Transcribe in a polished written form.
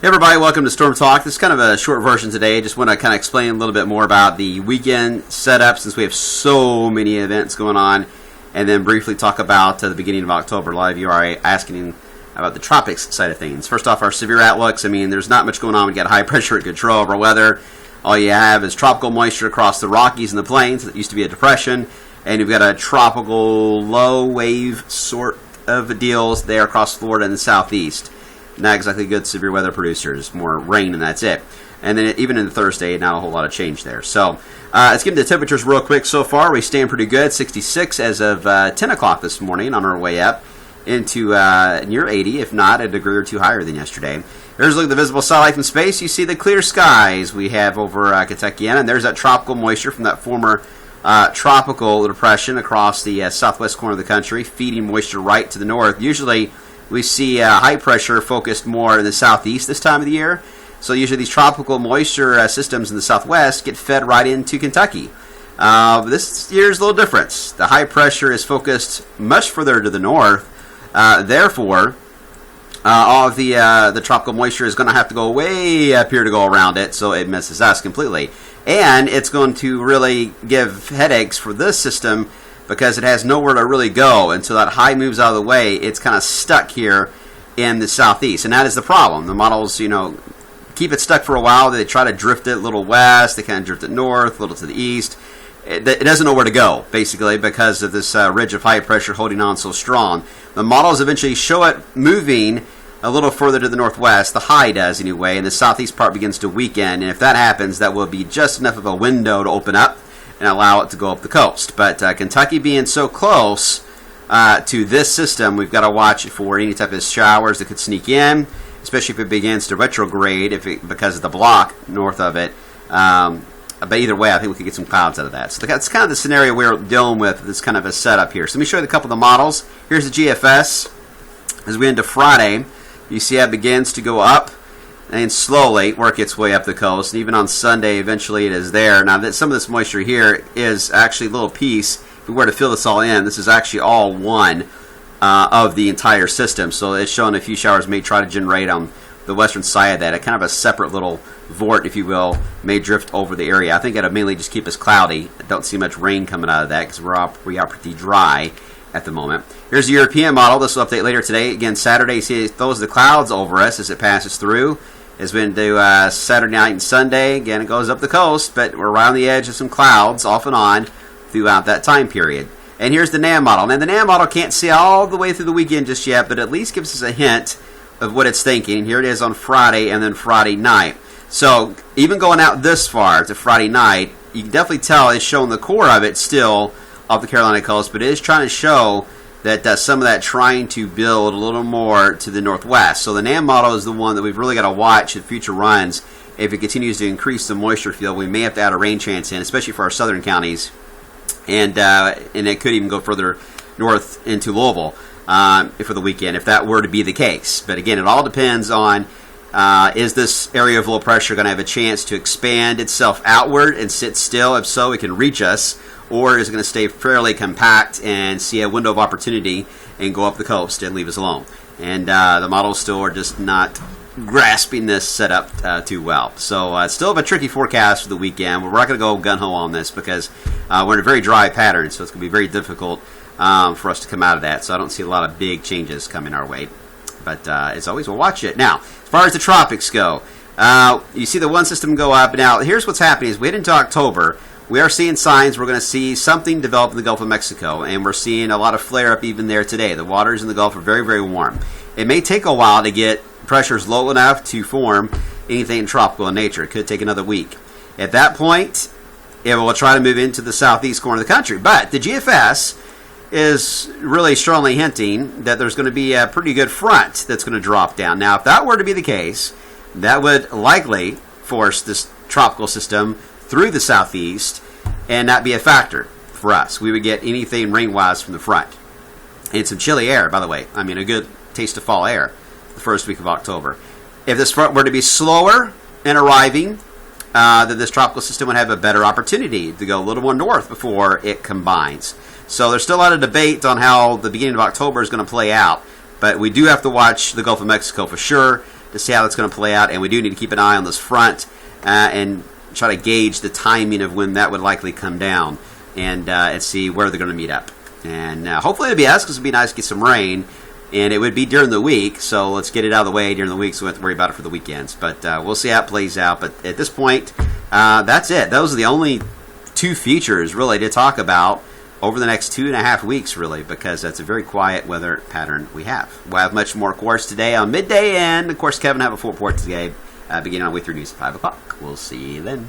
Hey everybody, welcome to Storm Talk. This is kind of a short version today. I just want to kind of explain a little bit more about the weekend setup since we have so many events going on, and then briefly talk about the beginning of October. A lot of you are asking about the tropics side of things. First off, our severe outlooks. I mean, there's not much going on. We got high pressure control of our weather. All you have is tropical moisture across the Rockies and the plains. That used to be a depression. And you've got a tropical low wave sort of deals there across Florida and the southeast. Not exactly good severe weather producers, more rain and that's it. And then even in the Thursday, not a whole lot of change there. So let's get into the temperatures real quick. So far, we stand pretty good, 66 as of 10 o'clock this morning on our way up into near 80, if not a degree or two higher than yesterday. Here's a look at the visible satellite from space. You see the clear skies we have over Kentucky, and there's that tropical moisture from that former tropical depression across the southwest corner of the country, feeding moisture right to the north. Usually, we see high pressure focused more in the southeast this time of the year. So usually these tropical moisture systems in the southwest get fed right into Kentucky. This year's a little different. The high pressure is focused much further to the north. Therefore, all of the tropical moisture is going to have to go way up here to go around it, so it misses us completely. And it's going to really give headaches for this system because it has nowhere to really go until that high moves out of the way. It's kind of stuck here in the southeast, and that is the problem. The models, keep it stuck for a while. They try to drift it a little west. They kind of drift it north, a little to the east. It doesn't know where to go, basically, because of this ridge of high pressure holding on so strong. The models eventually show it moving a little further to the northwest. The high does, anyway, and the southeast part begins to weaken. And if that happens, that will be just enough of a window to open up and allow it to go up the coast. But Kentucky being so close to this system, we've got to watch for any type of showers that could sneak in, especially if it begins to retrograde because of the block north of it. But either way, I think we could get some clouds out of that. So that's kind of the scenario we're dealing with. This kind of a setup here. So let me show you a couple of the models. Here's the GFS. As we into Friday, you see how it begins to go up and slowly work its way up the coast. And even on Sunday, eventually it is there. Now, some of this moisture here is actually a little piece. If we were to fill this all in, this is actually all one of the entire system. So it's showing a few showers may try to generate on the western side of that. A kind of a separate little vort, if you will, may drift over the area. I think it'll mainly just keep us cloudy. I don't see much rain coming out of that because we are pretty dry at the moment. Here's the European model. This will update later today. Again, Saturday, you see those the clouds over us as it passes through. As we into Saturday night and Sunday, again, it goes up the coast, but we're around the edge of some clouds off and on throughout that time period. And here's the NAM model. Now, the NAM model can't see all the way through the weekend just yet, but at least gives us a hint of what it's thinking. Here it is on Friday and then Friday night. So even going out this far to Friday night, you can definitely tell it's showing the core of it still off the Carolina coast, but it is trying to show that some of that trying to build a little more to the northwest. So the NAM model is the one that we've really got to watch in future runs. If it continues to increase the moisture field, we may have to add a rain chance in, especially for our southern counties. And it could even go further north into Louisville for the weekend if that were to be the case. But again, it all depends on is this area of low pressure going to have a chance to expand itself outward and sit still? If so, it can reach us. Or is it going to stay fairly compact and see a window of opportunity and go up the coast and leave us alone? And the models still are just not grasping this setup too well. So still have a tricky forecast for the weekend. We're not going to go gung-ho on this because we're in a very dry pattern, so it's going to be very difficult for us to come out of that. So I don't see a lot of big changes coming our way. But as always, we'll watch it. Now, as far as the tropics go, you see the one system go up. Now, here's what's happening. As we head into October, we are seeing signs we're going to see something develop in the Gulf of Mexico, and we're seeing a lot of flare-up even there today. The waters in the Gulf are very, very warm. It may take a while to get pressures low enough to form anything tropical in nature. It could take another week. At that point, it will try to move into the southeast corner of the country. But the GFS is really strongly hinting that there's going to be a pretty good front that's going to drop down. Now, if that were to be the case, that would likely force this tropical system through the southeast and not be a factor for us. We would get anything rain-wise from the front. And some chilly air, by the way. I mean, a good taste of fall air the first week of October. If this front were to be slower in arriving, then this tropical system would have a better opportunity to go a little more north before it combines. So there's still a lot of debate on how the beginning of October is going to play out. But we do have to watch the Gulf of Mexico for sure. to see how that's going to play out, and we do need to keep an eye on this front and try to gauge the timing of when that would likely come down, and see where they're going to meet up. And hopefully it'll be us, because it'd be nice to get some rain, and it would be during the week, so let's get it out of the way during the week so we don't have to worry about it for the weekends. But we'll see how it plays out. But at this point, that's it. Those are the only two features really to talk about over the next 2.5 weeks, really, because that's a very quiet weather pattern we have. We'll have much more, of course, today on midday, and of course Kevin will have a full report today beginning on Way Through News at 5 o'clock. We'll see you then.